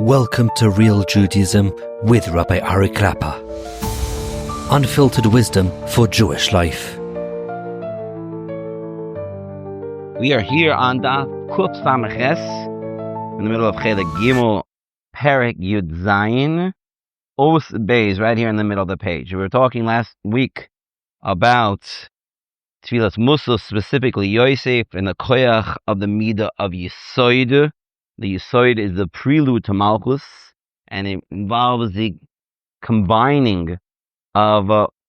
Welcome to Real Judaism with Rabbi Klapper. Unfiltered wisdom for Jewish life. We are here on Daf Kuf Sameches, in the middle of Chelek Gimel, Perek Yud Zayin, Os Beis, right here in the middle of the page. We were talking last week about Shabbos Musaf, specifically Yosef, and the koyach of the midah of Yisoid. The Yisoid is the prelude to Malchus, and it involves the combining of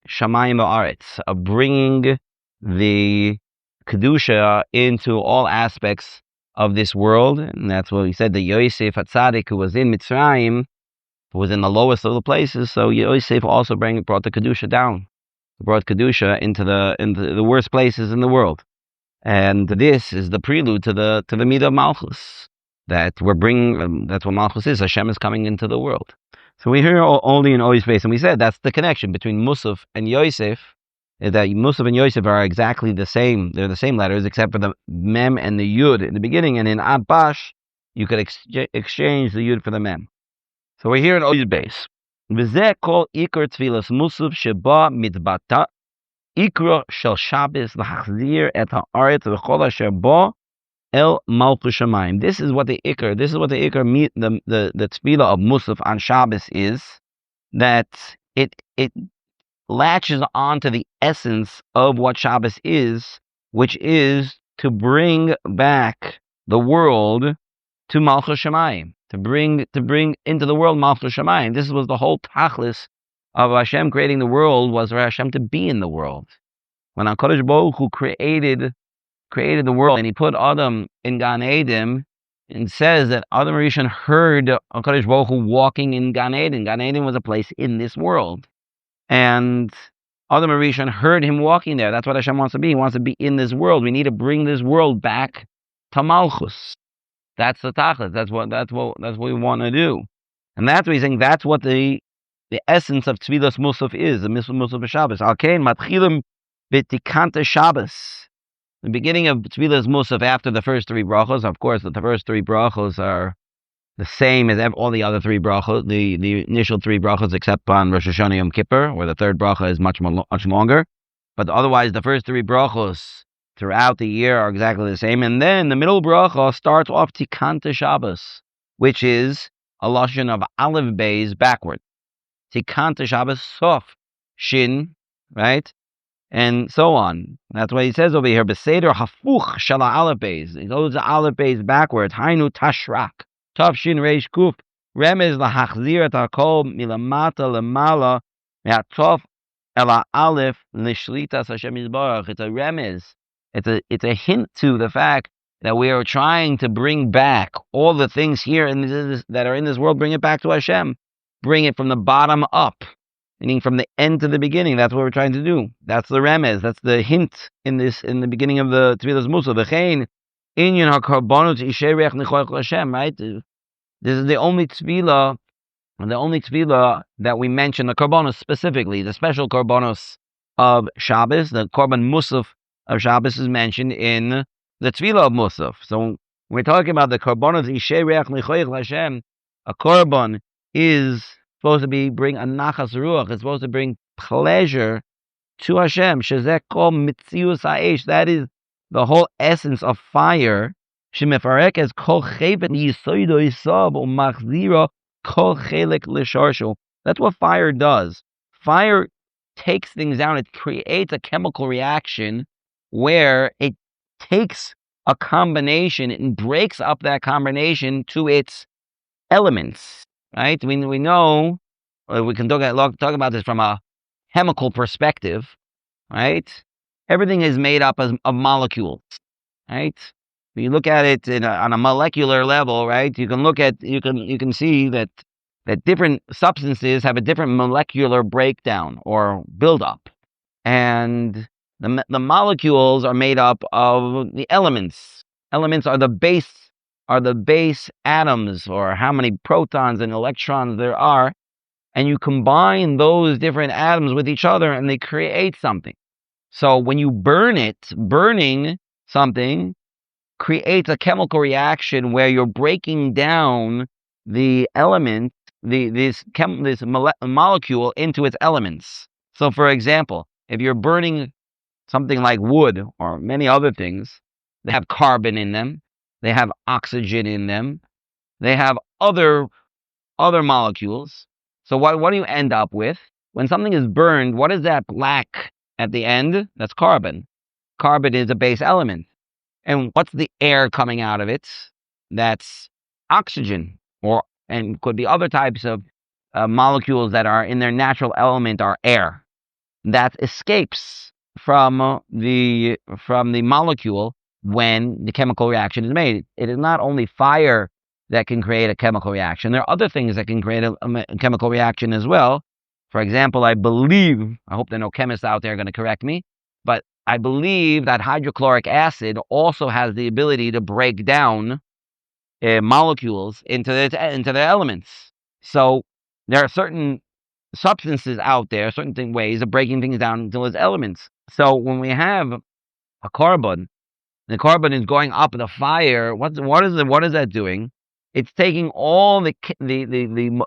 Shamayim Ba'aretz, of bringing the Kedusha into all aspects of this world. And that's what he said, the Yosef HaTzadik, who was in Mitzrayim, was in the lowest of the places, so Yosef also brought the Kedusha down. Brought Kedusha into the worst places in the world. And this is the prelude to the midah of Malchus. That we're bringing, that's what Malchus is. Hashem is coming into the world. So we hear only in Ois Beis, and we said that's the connection between Musaf and Yosef, is that Musaf and Yosef are exactly the same. They're the same letters, except for the Mem and the Yud in the beginning, and in Abash, you could exchange the Yud for the Mem. So we're here in Ois Beis. V'zeh kol ikar tefillas Musaf sheba mitbata ikra shel Shabbos l'chazir et ha'aretz v'chol asher ba El Malchus Shamayim. This is what the ikar the tefillah of Musaf on Shabbos is, that it latches on to the essence of what Shabbos is, which is to bring back the world to Malchus Shamayim, to bring into the world Malchus Shamayim. This was the whole tachlis of Hashem creating the world, was for Hashem to be in the world. When HaKadosh Baruch Hu created the world, and he put Adam in Gan Eden, and says that Adam Rishon heard HaKadosh Baruch Hu walking in Gan Eden. Gan Eden was a place in this world. And Adam Rishon heard him walking there. That's what Hashem wants to be. He wants to be in this world. We need to bring this world back to Malchus. That's the tachlis. That's what we want to do. And that's what he's saying. That's what the essence of Tefillas Musaf is, the Musaf of Shabbos. Alkein matchilim b'tikanta Shabbos. The beginning of Tefillas Musaf after the first three brachos. Of course, the first three brachos are the same as all the other three brachos, the initial three brachos, except on Rosh Hashanah Yom Kippur, where the third bracha is much longer. But otherwise, the first three brachos throughout the year are exactly the same. And then the middle bracha starts off Tikanta Shabbos, which is a lashon of Aleph Beis backward. Tikanta Shabbos Sof Shin, right? And so on. That's what he says over here. Beseder hafuch shala Aleph Beis. He goes to Aleph Beis backwards. Hainu tashrak. Tav shin reish kuf. Remez lahachzir et hakol milamata lemala me'atov ela Aleph lishlitas Hashem Yisbarach. It's a remez. It's a hint to the fact that we are trying to bring back all the things here that are in this world. Bring it back to Hashem. Bring it from the bottom up. Meaning from the end to the beginning. That's what we're trying to do. That's the remez. That's the hint in the beginning of the Tefillas Musaf. V'chein inyan ha-korbanos ishay reach nechoich Hashem. Right. This is the only tefillah that we mention, the korbanos specifically, the special korbanos of Shabbos. The Korban Musaf of Shabbos is mentioned in the tefillah of Musaf. So we're talking about the korbanos ishay reach nechoich Hashem. A korban is supposed to bring a nachas ruach. It's supposed to bring pleasure to Hashem. Shezeh kol mitzius ha'esh. That is the whole essence of fire. Shemefarek es kol chevet yisoido yisav u'machzira kol chelek l'sharshu. That's what fire does. Fire takes things down. It creates a chemical reaction where it takes a combination and breaks up that combination to its elements. Right? We know, we can talk about this from a chemical perspective, right? Everything is made up of molecules, right? When you look at it on a molecular level, right? You can see that different substances have a different molecular breakdown or buildup, and the molecules are made up of the elements. Elements are the base atoms, or how many protons and electrons there are, and you combine those different atoms with each other and they create something. So when you burning something creates a chemical reaction where you're breaking down the element, this molecule into its elements. So, for example, if you're burning something like wood or many other things, they have carbon in them, they have oxygen in them, they have other molecules. So what do you end up with? When something is burned, what is that black at the end? That's carbon. Carbon is a base element. And what's the air coming out of it? That's oxygen, and could be other types of molecules that are in their natural element are air. That escapes from the molecule when the chemical reaction is made. It is not only fire that can create a chemical reaction. There are other things that can create a chemical reaction as well. For example, I hope there are no chemists out there going to correct me, but I believe that hydrochloric acid also has the ability to break down molecules into their elements. So there are certain substances out there, certain ways of breaking things down into its elements. So when we have a korban, the korban is going up the fire. What is that doing? It's taking all the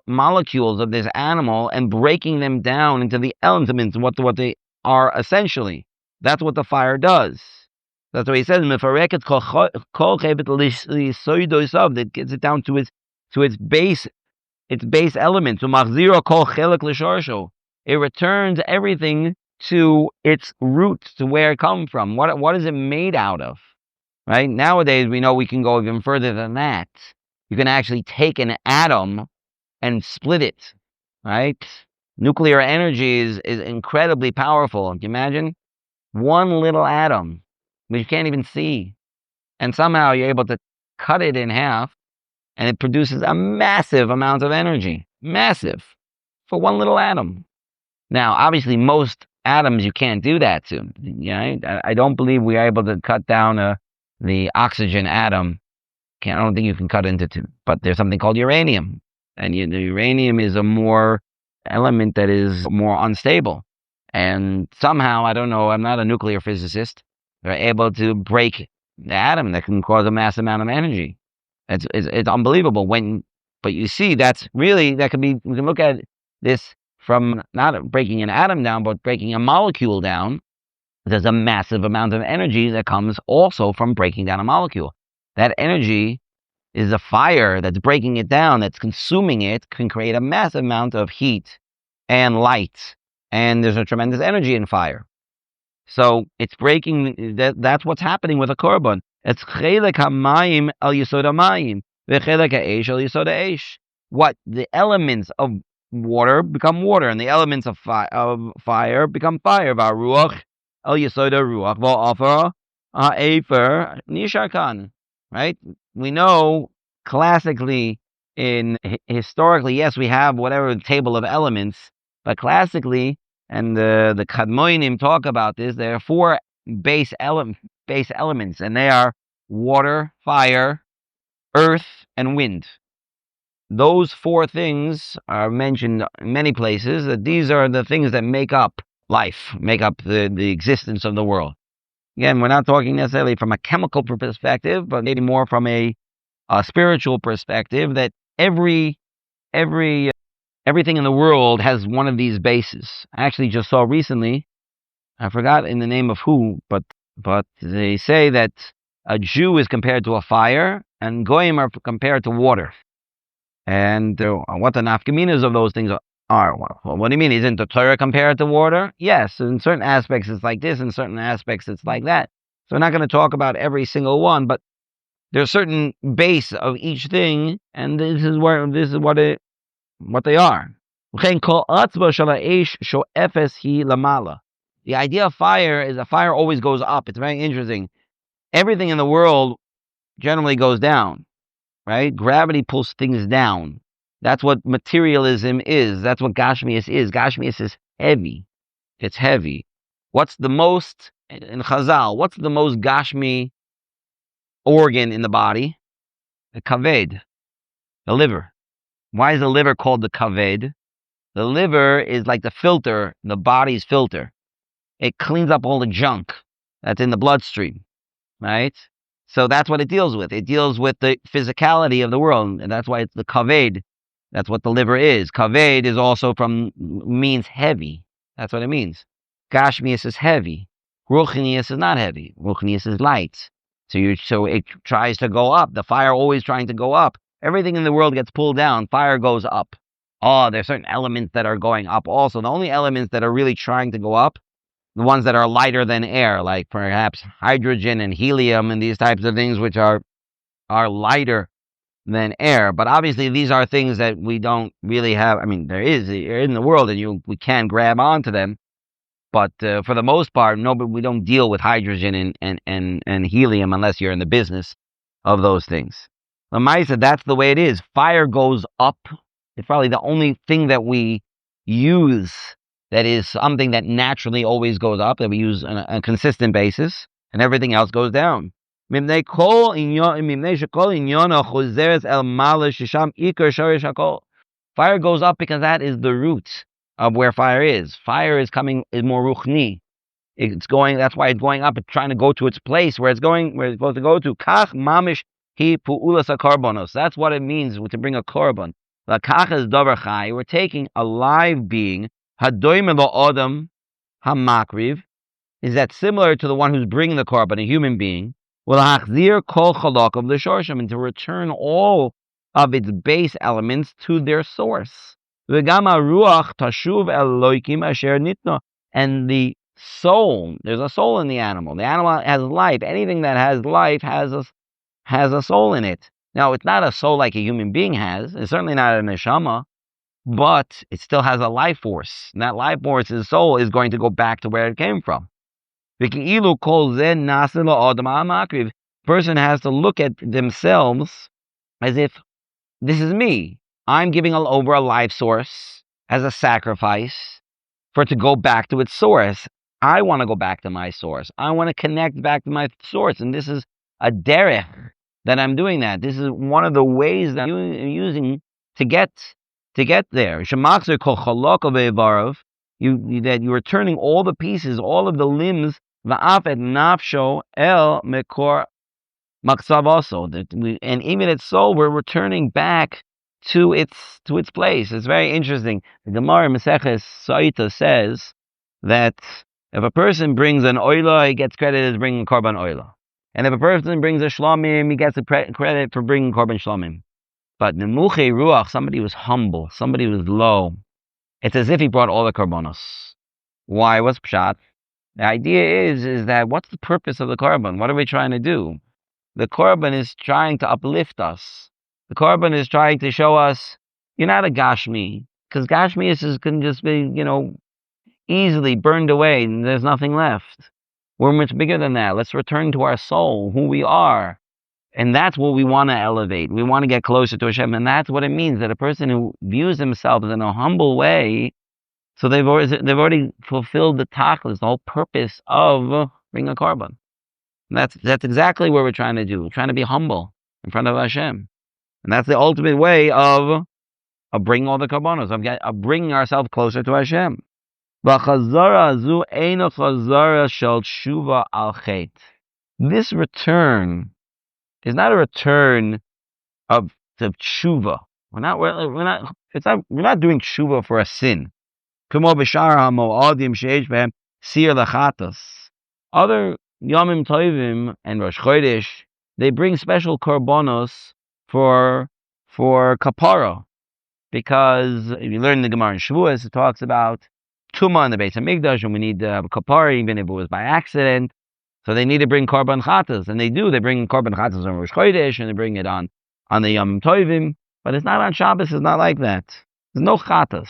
molecules of this animal and breaking them down into the elements, what they are essentially. That's what the fire does. That's what he says. It gets it down to its base elements. It returns everything to its roots, to where it comes from. What is it made out of? Right? Nowadays, we know we can go even further than that. You can actually take an atom and split it, right? Nuclear energy is incredibly powerful. Can you imagine? One little atom, which you can't even see. And somehow you're able to cut it in half, and it produces a massive amount of energy. Massive. For one little atom. Now, obviously, most atoms you can't do that to. I don't believe we are able to cut down the oxygen atom. I don't think you can cut into two. But there's something called uranium. And the uranium is a more element that is more unstable. And somehow, I don't know, I'm not a nuclear physicist, they're able to break the atom that can cause a massive amount of energy. It's unbelievable. But you see, we can look at this from not breaking an atom down, but breaking a molecule down. There's a massive amount of energy that comes also from breaking down a molecule. That energy is a fire that's breaking it down, that's consuming it, can create a massive amount of heat and light. And there's a tremendous energy in fire. So it's breaking, that's what's happening with a korban. It's chelek hamayim al yisod hamayim, v'chelek ha'esh al yisod ha'esh. What? The elements of water become water, and the elements of fire become fire. V'ruach al yisod ha'ruach, v'afar ha'efer nishar kan. Right? We know classically, historically, yes, we have whatever table of elements, but classically, and the Kadmoinim talk about this, there are four base elements, and they are water, fire, earth, and wind. Those four things are mentioned in many places, that these are the things that make up life, make up the existence of the world. Again, we're not talking necessarily from a chemical perspective, but maybe more from a spiritual perspective, that everything in the world has one of these bases. I actually just saw recently, I forgot in the name of who, but they say that a Jew is compared to a fire, and Goyim are compared to water. And what the nafkaminas of those things are. Well, what do you mean? Isn't the Torah compared to water? Yes, in certain aspects it's like this, in certain aspects it's like that. So we're not going to talk about every single one, but there's a certain base of each thing, and this is what they are. The idea of fire is that fire always goes up. It's very interesting. Everything in the world generally goes down, right? Gravity pulls things down. That's what materialism is. That's what gashmiyus is. Gashmiyus is heavy. It's heavy. What's the most, in Chazal, what's the most gashmi organ in the body? The kaved, the liver. Why is the liver called the kaved? The liver is like the filter, the body's filter. It cleans up all the junk that's in the bloodstream, right? So that's what it deals with. It deals with the physicality of the world, and that's why it's the kaved. That's what the liver is. Kaved is also means heavy. That's what it means. Gashmiyus is heavy. Ruchnius is not heavy. Ruchnius is light. So it tries to go up. The fire always trying to go up. Everything in the world gets pulled down. Fire goes up. Oh, there's certain elements that are going up also. The only elements that are really trying to go up, the ones that are lighter than air, like perhaps hydrogen and helium and these types of things, which are lighter than air. But obviously these are things that we don't really have. I mean, they're in the world and we can grab onto them. But for the most part, we don't deal with hydrogen and helium unless you're in the business of those things. Lamaisa, that's the way it is. Fire goes up. It's probably the only thing that we use that is something that naturally always goes up, that we use on a consistent basis, and everything else goes down. Fire goes up because that is the root of where fire is. Fire is more ruchni. That's why it's going up. It's trying to go to its place where it's supposed to go to. Kach mamish hi pu'ulas korbanos. That's what it means to bring a korban. La kach is davar chai. We're taking a live being. Hadoim lo adam hamakriv. Is that similar to the one who's bringing the korban, a human being? Will hachzir kol chalak of the shorshim, and to return all of its base elements to their source. V'gama ruach tashuv eloikim asher nitno. And the soul, there's a soul in the animal. The animal has life. Anything that has life has a soul in it. Now, it's not a soul like a human being has. It's certainly not a neshamah, but it still has a life force. And that life force, his soul, is going to go back to where it came from. Person has to look at themselves as if this is me. I'm giving over a life source as a sacrifice for it to go back to its source. I want to go back to my source. I want to connect back to my source. And this is a derech that I'm doing that. This is one of the ways that I'm using to get there. That you're turning all the pieces, all of the limbs, nafsho el mekor maksav also. And even its soul, we're returning back to its place. It's very interesting. The Gemara Meseches Saita says that if a person brings an oila, he gets credit as bringing korban oila. And if a person brings a shlomim, he gets a credit for bringing korban shlomim. But nemuche ruach, somebody was humble, somebody was low. It's as if he brought all the korbanos. Why? What's pshat? The idea is that what's the purpose of the korban? What are we trying to do? The korban is trying to uplift us. The korban is trying to show us you're not a gashmi, because gashmiyus can just be, easily burned away and there's nothing left. We're much bigger than that. Let's return to our soul, who we are. And that's what we want to elevate. We want to get closer to Hashem. And that's what it means, that a person who views themselves in a humble way, so they've already fulfilled the tachlis, the whole purpose of bringing a korban. And that's exactly what we're trying to do. We're trying to be humble in front of Hashem. And that's the ultimate way of bringing all the korbanos, of bringing ourselves closer to Hashem. This return is not a return of tshuva. We're not doing tshuva for a sin. Other Yomim Tovim and Rosh Chodesh, they bring special korbanos for kapara, because if you learn the Gemara in Shavuos, it talks about Tumah in the Beis Hamikdash, and we need kapara even if it was by accident. So they need to bring korban chatas, and they do. They bring korban chatas on Rosh Chodesh, and they bring it on the Yom Tovim, but it's not on Shabbos. It's not like that. There's no chatas.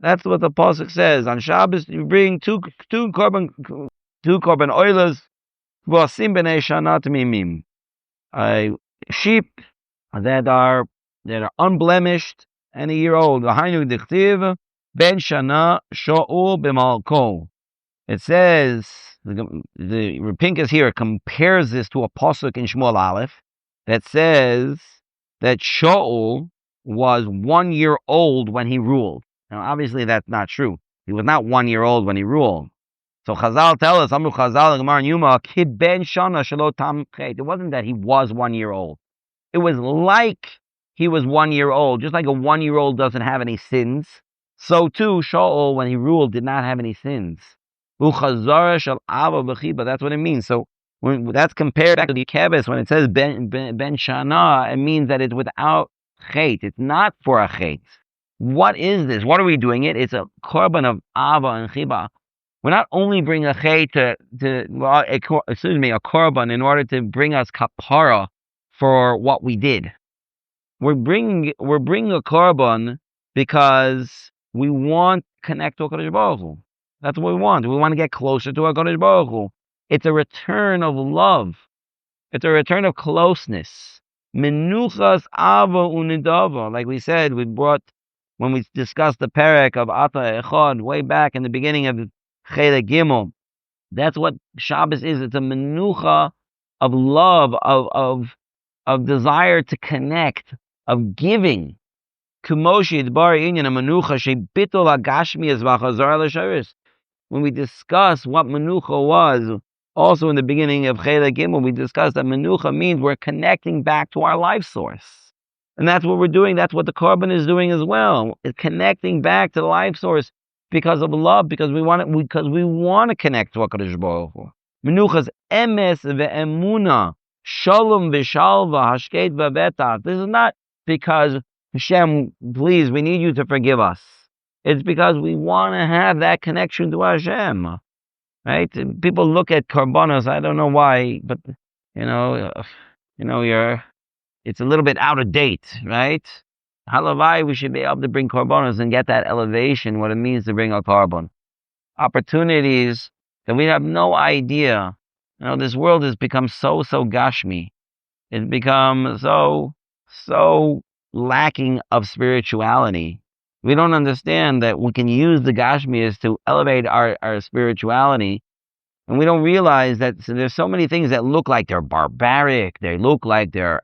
That's what the pasuk says. On Shabbos, you bring two korban oilers, v'asim b'nei shanat mimim, sheep that are unblemished and a year old. V'hainu dichtiv ben shana sho'ul b'malko. It says, the Pinkas here compares this to a pasuk in Shmuel Aleph that says that Shaul was 1 year old when he ruled. Now, obviously, that's not true. He was not 1 year old when he ruled. So Chazal tell us, Amru Chazal, Gemara and Yuma, Kid Ben Shana Shelo Tam Chet. It wasn't that he was 1 year old. It was like he was 1 year old. Just like a 1 year old doesn't have any sins, so too Shaul, when he ruled, did not have any sins. Uchazara Shel Ava B'chiba. That's what it means. So when that's compared back to the Keves, when it says Ben Shana, it means that it's without chet. It's not for a chet. What is this? What are we doing it? It's a korban of Ava and Chiba. We're not only bringing a chet a korban in order to bring us kapara for what we did. We're bringing a korban because we want to connect to HaKadosh Baruch Hu. That's what we want. We want to get closer to HaKadosh Baruch Hu. It's a return of love. It's a return of closeness. Menuchas Ahavah unidava. Like we said, when we discussed the perek of Ata Echad way back in the beginning of Chelek Gimel. That's what Shabbos is. It's a menucha of love, of desire to connect, of giving. Kumoshi Idbar Inyan a menucha shebitol gashmiyus v'chazar l'sharis. When we discuss what menucha was, also in the beginning of Chelek Gimel, we discussed that menucha means we're connecting back to our life source. And that's what we're doing. That's what the Korban is doing as well. It's connecting back to the life source because of love, because we want to connect to HaKadosh Baruch Hu. Menuchas emes ve'emuna, shalom v'shalva, hashket v'betach. This is not because, Hashem, please, we need you to forgive us. It's because we want to have that connection to Hashem. Right? And people look at korbanos, I don't know why, but, it's a little bit out of date, right? Halavai, we should be able to bring korbanos and get that elevation, what it means to bring a korban. Opportunities that we have no idea. This world has become so gashmi. It's become so lacking of spirituality. We don't understand that we can use the gashmiyus to elevate our spirituality. And we don't realize that there's so many things that look like they're barbaric. They look like they're,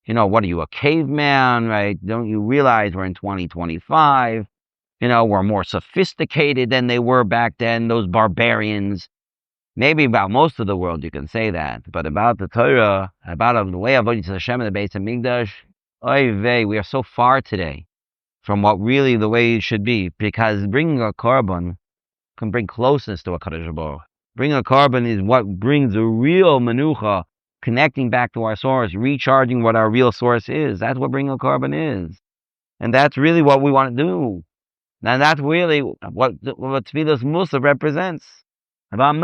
what are you, a caveman, right? Don't you realize we're in 2025? We're more sophisticated than they were back then, those barbarians. Maybe about most of the world you can say that. But about the Torah, about the way of Hashem and the Beis HaMikdash, oy vey, we are so far today from what really the way it should be. Because bringing a korban can bring closeness to a HaKadosh Baruch. Bringing a korban is what brings the real menucha, connecting back to our source, recharging what our real source is. That's what bringing a korban is. And that's really what we want to do. And that's really what Shabbos Musaf represents. When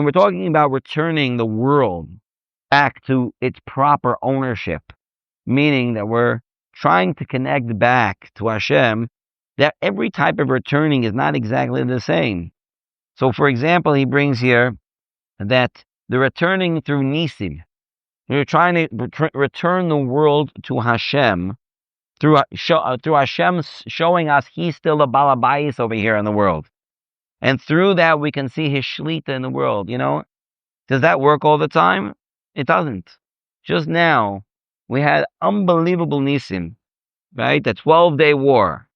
we're talking about returning the world back to its proper ownership, meaning that we're trying to connect back to Hashem, that every type of returning is not exactly the same. So, for example, he brings here that the returning through nisim, we're trying to return the world to Hashem through Hashem showing us He's still a balabayis over here in the world. And through that, we can see His shlita in the world, Does that work all the time? It doesn't. Just now, we had unbelievable nisim, right? The 12-day war.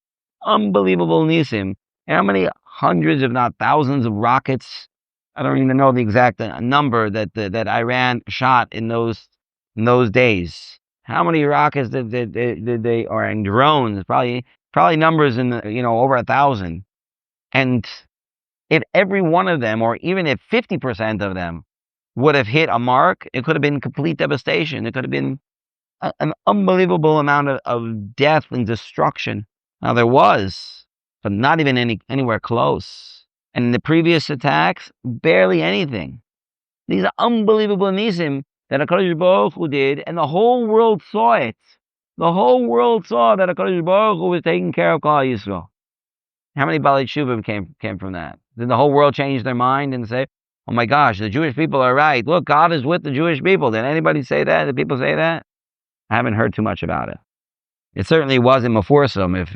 Unbelievable nisim. How many hundreds, if not thousands, of rockets? I don't even know the exact number that Iran shot in those days. How many rockets did they, or in drones? Probably numbers in over 1,000. And if every one of them, or even if 50% of them, would have hit a mark, it could have been complete devastation. It could have been an unbelievable amount of death and destruction. Now there was, but not even anywhere close. And in the previous attacks, barely anything. These are unbelievable nisim that HaKadosh Baruch Hu did, and the whole world saw it. The whole world saw that HaKadosh Baruch Hu was taking care of Klal Yisrael. How many Balei Tshuva came from that? Did the whole world change their mind and say, oh my gosh, the Jewish people are right. Look, God is with the Jewish people. Did anybody say that? Did people say that? I haven't heard too much about it. It certainly wasn't Mefursum.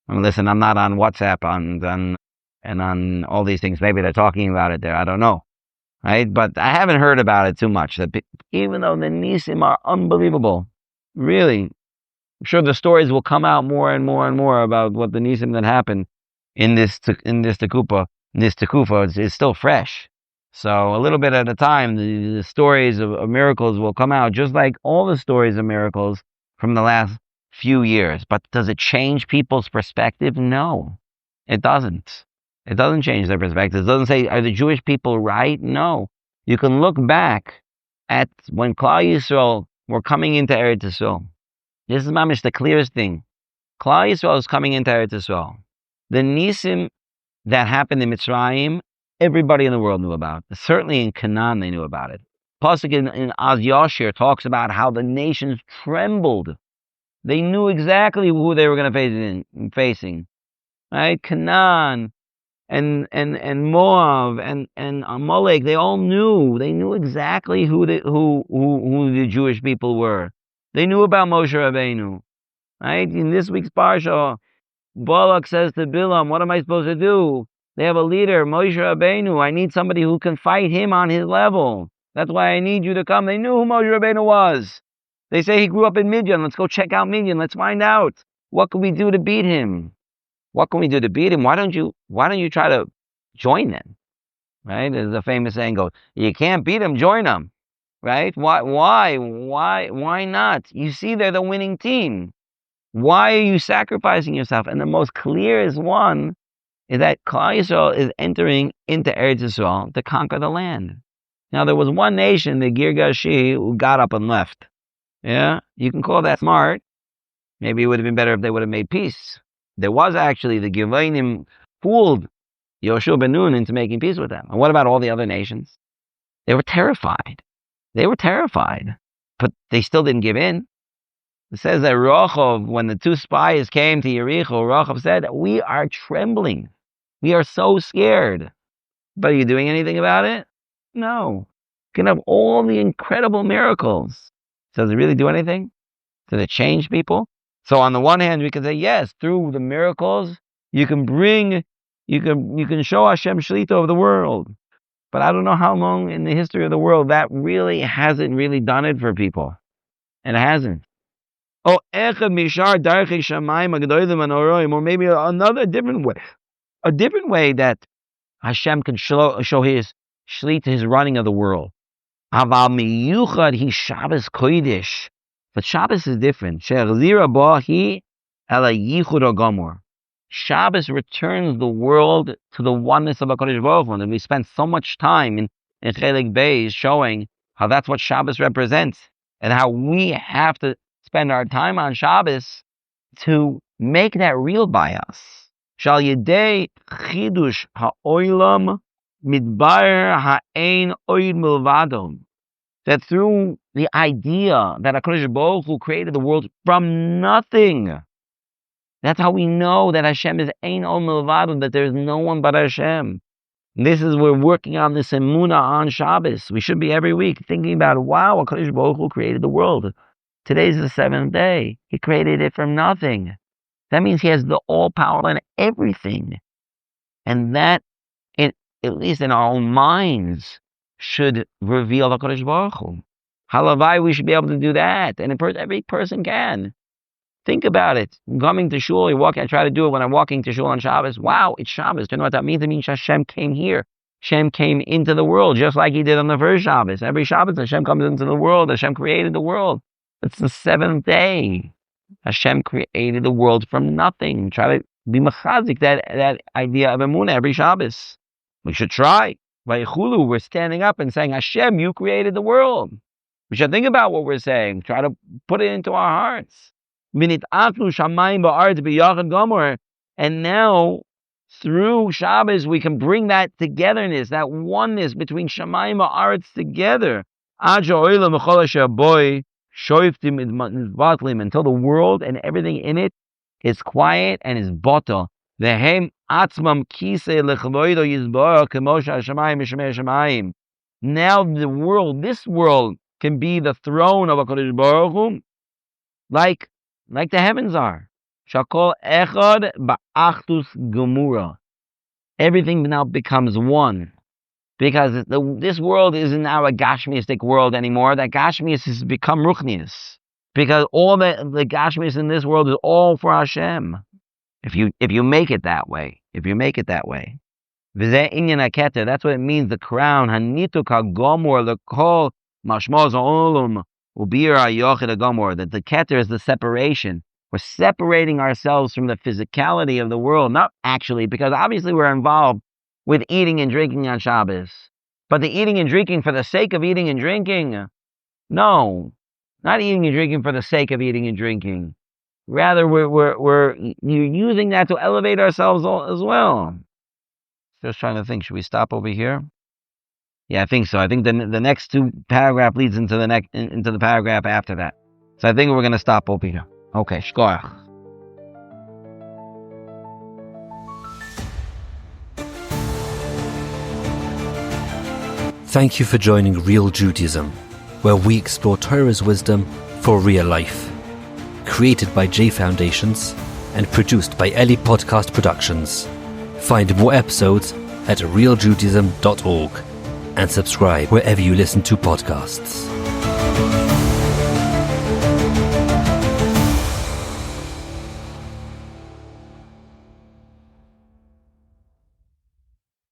Listen, I'm not on WhatsApp and on all these things. Maybe they're talking about it there. I don't know. right? But I haven't heard about it too much. Even though the nisim are unbelievable, really, I'm sure the stories will come out more and more and more about what the nisim that happened in this tekufa. This tekufa is still fresh. So a little bit at a time, the stories of miracles will come out, just like all the stories of miracles from the last few years. But does it change people's perspective? No, it doesn't. It doesn't change their perspective. It doesn't say, are the Jewish people right? No. You can look back at when Klal Yisrael were coming into Eretz Yisrael. This is mamish the clearest thing. Klal Yisrael is coming into Eretz Yisrael. The nisim that happened in Mitzrayim, everybody in the world knew about. Certainly in Canaan, they knew about it. Pasuk in Az Yashir talks about how the nations trembled. They knew exactly who they were going to facing. Right? Canaan and Moab and Amalek, they all knew. They knew exactly who the Jewish people were. They knew about Moshe Rabbeinu. Right? In this week's parsha, Balak says to Bilam, what am I supposed to do? They have a leader, Moshe Rabbeinu. I need somebody who can fight him on his level. That's why I need you to come. They knew who Moshe Rabbeinu was. They say he grew up in Midian. Let's go check out Midian. Let's find out. What can we do to beat him? What can we do to beat him? Why don't you try to join them? Right? There's a famous saying goes, you can't beat them, join them. Right? Why not? You see they're the winning team. Why are you sacrificing yourself? And the most clearest one is that Klal Yisrael is entering into Eretz Yisrael to conquer the land. Now, there was one nation, the Girgashi, who got up and left. Yeah? You can call that smart. Maybe it would have been better if they would have made peace. There was actually the Givanim fooled Yoshua ben Nun into making peace with them. And what about all the other nations? They were terrified. But they still didn't give in. It says that Rochov, when the two spies came to Yericho, Rochov said, we are trembling. We are so scared. But are you doing anything about it? No. You can have all the incredible miracles. Does it really do anything? Does it change people? So on the one hand, we can say, yes, through the miracles, you can show Hashem Shlita of the world. But I don't know how long in the history of the world that really hasn't really done it for people. And it hasn't. Or maybe another different way. A different way that Hashem can show his Shlita, his running of the world. Aval miyuchad hi Shabbos kodesh. But Shabbos is different. Shabbos returns the world to the oneness of HaKadosh Baruch Hu. And we spent so much time in Chelik Beis showing how that's what Shabbos represents and how we have to spend our time on Shabbos to make that real by us. Shal yedei chidush ha'olam midbar ha'ein oid milvadom. That through the idea that HaKadosh Baruch Hu created the world from nothing. That's how we know that Hashem is ein od milvadom, that there is no one but Hashem. We're working on this emunah on Shabbos. We should be every week thinking about, wow, HaKadosh Baruch Hu created the world. Today's the seventh day. He created it from nothing. That means he has the all power in everything. And that, at least in our own minds, should reveal HaKadosh Baruch Hu. Halavai, we should be able to do that. And every person can. Think about it. Coming to shul, I try to do it when I'm walking to shul on Shabbos. Wow, it's Shabbos. Do you know what that means? It means Hashem came here. Hashem came into the world, just like he did on the first Shabbos. Every Shabbos, Hashem comes into the world. Hashem created the world. It's the seventh day. Hashem created the world from nothing. Try to be mechazik that idea of emunah every Shabbos. We should try. By Chulu, we're standing up and saying, Hashem, you created the world. We should think about what we're saying. Try to put it into our hearts. And now, through Shabbos, we can bring that togetherness, that oneness between Shamayim and Aretz together. Until the world and everything in it is quiet and is bottle. Now this world can be the throne of HaKadosh Baruch Hu, like the heavens are. Shakol echad ba'achtus gemura. Everything now becomes one. Because this world isn't now a gashmiyistic world anymore. That gashmiyus has become ruchnius. Because all the gashmiyus in this world is all for Hashem. If you make it that way. If you make it that way. V'zeh inyan haketer. That's what it means. The crown. Hanituk hagomor lekol mashmaz ha'olam ubir hayochid hagomor. That the keter is the separation. We're separating ourselves from the physicality of the world. Not actually, because obviously we're involved with eating and drinking on Shabbos. But the eating and drinking for the sake of eating and drinking? No. Not eating and drinking for the sake of eating and drinking. Rather, we're using that to elevate ourselves as well. Just trying to think, should we stop over here? Yeah, I think so. I think the next two paragraph leads into the paragraph after that. So I think we're going to stop over here. Okay, shkoyach. Thank you for joining Real Judaism, where we explore Torah's wisdom for real life. Created by J Foundations and produced by Eli Podcast Productions. Find more episodes at realjudaism.org and subscribe wherever you listen to podcasts.